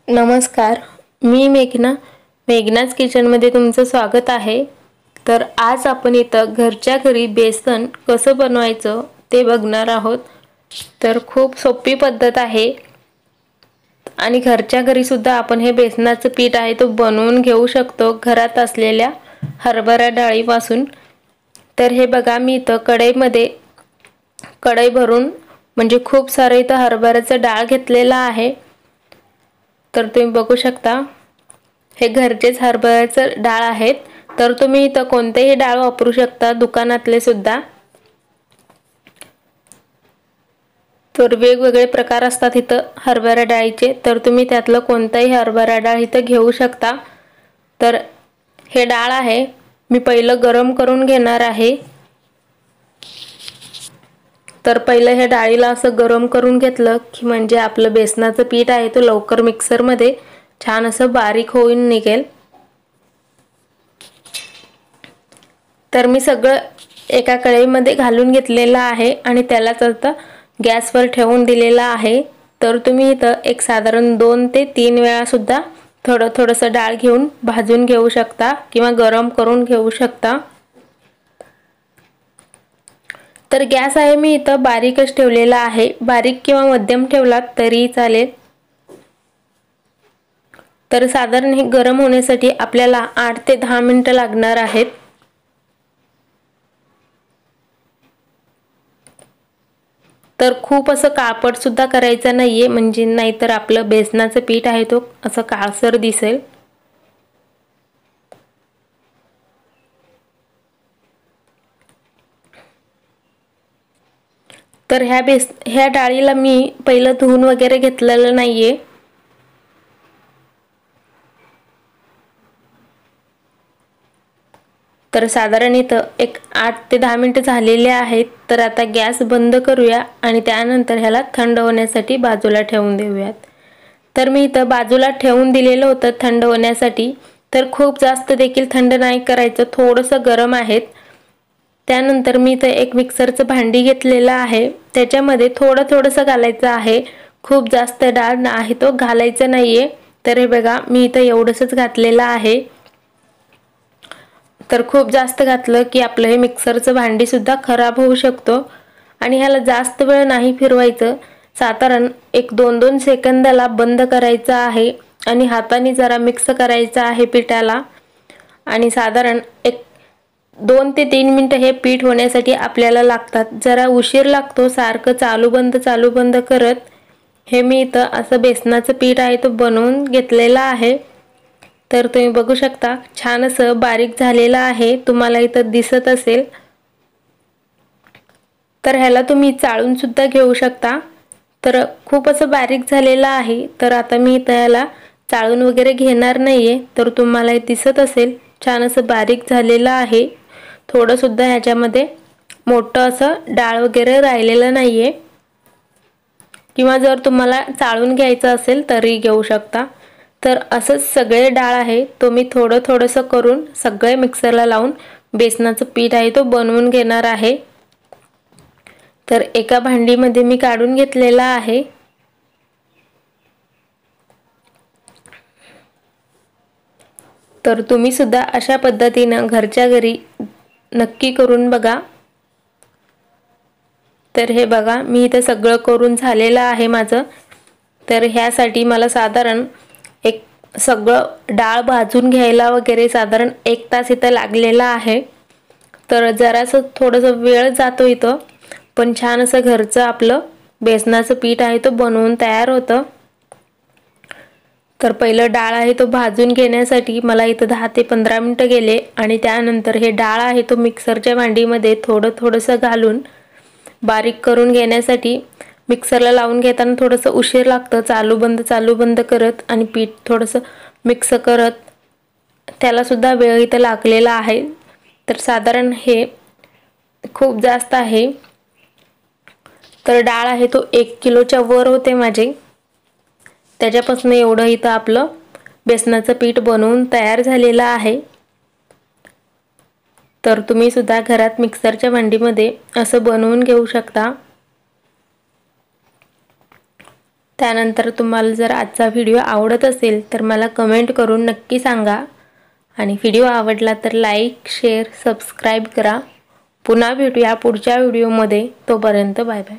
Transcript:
नमस्कार, मी मेघनाच किचनमध्ये तुमचं स्वागत आहे। तर आज आपण इथं घरच्या घरी बेसन कसं बनवायचं ते बघणार आहोत। तर खूप सोपी पद्धत आहे आणि घरच्या घरी सुद्धा आपण हे बेसनाचं पीठ आहे तो बनवून घेऊ शकतो घरात असलेल्या हरभरा डाळीपासून। तर हे बघा, मी इथं कढई भरून म्हणजे खूप सारे इथं हरभऱ्याचं डाळ घेतलेला आहे। तर तुम्ही बघू शकता, हे घरचेच हरभऱ्याचं डाळ आहेत। तर तुम्ही इथं कोणतेही डाळ वापरू शकता, दुकानातले सुद्धा। तर वेगवेगळे प्रकार असतात इथं हरभरा डाळीचे, तर तुम्ही त्यातलं कोणताही हरभरा डाळ इथं घेऊ शकता। तर हे डाळ आहे, मी पहिलं गरम करून घेणार आहे। तर पहिलं हे डाळीला असं गरम करून घेतलं की म्हणजे आपलं बेसनाचं पीठ आहे तो लवकर मिक्सरमध्ये छान असं बारीक होऊन निघेल। तर मी सगळं एका कढईमध्ये घालून घेतलेलं आहे आणि त्यालाच आता गॅसवर ठेवून दिलेला आहे। तर तुम्ही इथं एक साधारण 2 ते 3 वेळा सुद्धा थोडंसं डाळ घेऊन भाजून घेऊ शकता किंवा गरम करून घेऊ शकता। तर गॅस आहे मी इथं बारीकच ठेवलेला आहे, बारीक किंवा मध्यम ठेवलात तरी चालेल। तर साधारण हे गरम होण्यासाठी आपल्याला 8 ते 10 मिनिटं लागणार आहेत। तर खूप असं काळपट सुद्धा करायचं नाहीये, म्हणजे नाहीतर आपलं बेसनाचं पीठ आहे तो असं काळसर दिसेल। तर ह्या डाळीला मी पहिलं धुवून वगैरे घेतलेलं नाहीये। तर साधारण इथं एक 8 ते 10 मिनिटं झालेले आहेत। तर आता गॅस बंद करूया आणि त्यानंतर ह्याला थंड होण्यासाठी बाजूला ठेवून देऊयात। तर मी इथं बाजूला ठेवून दिलेलं होतं थंड होण्यासाठी। तर खूप जास्त देखील थंड नाही करायचं, थोडंसं गरम आहेत। त्यानंतर मी इथं एक मिक्सरचं भांडी घेतलेलं आहे, त्याच्यामध्ये थोडंसं घालायचं आहे, खूप जास्त डाळ आहे तो घालायचं नाहीये। तर हे बघा, मी इथं एवढंसच घातलेलं आहे। तर खूप जास्त घातलं की आपलं हे मिक्सरचं भांडी सुद्धा खराब होऊ शकतो आणि ह्याला जास्त वेळ नाही फिरवायचं। साधारण एक 2-2 सेकंदाला बंद करायचं आहे आणि हाताने जरा मिक्स करायचं आहे पिठाला आणि साधारण एक 2 ते 3 मिनिटं हे पीठ होण्यासाठी आपल्याला लागतात। जरा उशीर लागतो, सारखं चालू बंद करत हे मी इथं असं बेसनाचं पीठ आहे तो बनवून घेतलेला आहे। तर तुम्ही बघू शकता, छान असं बारीक झालेलं आहे, तुम्हाला इथं दिसत असेल। तर ह्याला तुम्ही चाळून सुद्धा घेऊ शकता। तर खूप असं बारीक झालेलं आहे। तर आता मी इथं ह्याला चाळून वगैरे घेणार नाहीये। तर तुम्हाला हे दिसत असेल, छान असं बारीक झालेलं आहे, थोडं सुद्धा ह्याच्यामध्ये मोठं असं डाळ वगैरे राहिलेलं नाहीये। किंवा जर तुम्हाला चाळून घ्यायचं असेल तरी घेऊ शकता। तर असंच सगळे डाळ आहे तो मी थोडंसं करून सगळे मिक्सरला लावून बेसनाचं पीठ आहे तो बनवून घेणार आहे। तर एका भांडीमध्ये मी काढून घेतलेला आहे। तर तुम्ही सुद्धा अशा पद्धतीनं घरच्या घरी नक्की करून बघा। तर हे बघा, मी इथं सगळं करून झालेलं आहे माझं। तर ह्यासाठी मला साधारण एक सगळं डाळ भाजून घ्यायला वगैरे साधारण 1 तास इथं लागलेला आहे। तर जरासं थोडंसं वेळ जातो इथं, पण छान असं घरचं आपलं बेसनाचं पीठ आहे तो बनवून तयार होतं। तर पहिलं डाळ आहे तो भाजून घेण्यासाठी मला इथं 10 ते 15 मिनिटं गेले आणि त्यानंतर हे डाळ आहे तो मिक्सरच्या भांडीमध्ये थोडंसं घालून बारीक करून घेण्यासाठी मिक्सरला लावून घेताना थोडंसं उशीर लागतं, चालू बंद करत आणि पीठ थोडंसं मिक्स करत त्याला सुद्धा वेळ इथं लागलेला आहे। तर साधारण हे खूप जास्त आहे। तर डाळ आहे तो 1 किलोच्या वर होते माझे, त्याच्यापासून एवढं इथं आपलं बेसनाचं पीठ बनवून तयार झालेलं आहे। तर तुम्ही सुद्धा घरात मिक्सरच्या भांडीमध्ये असं बनवून घेऊ शकता। त्यानंतर तुम्हाला जर आजचा व्हिडिओ आवडत असेल तर मला कमेंट करून नक्की सांगा आणि व्हिडिओ आवडला तर लाईक, शेअर, सबस्क्राईब करा. पुन्हा भेटूया पुढच्या व्हिडिओमध्ये. तोपर्यंत बाय बाय.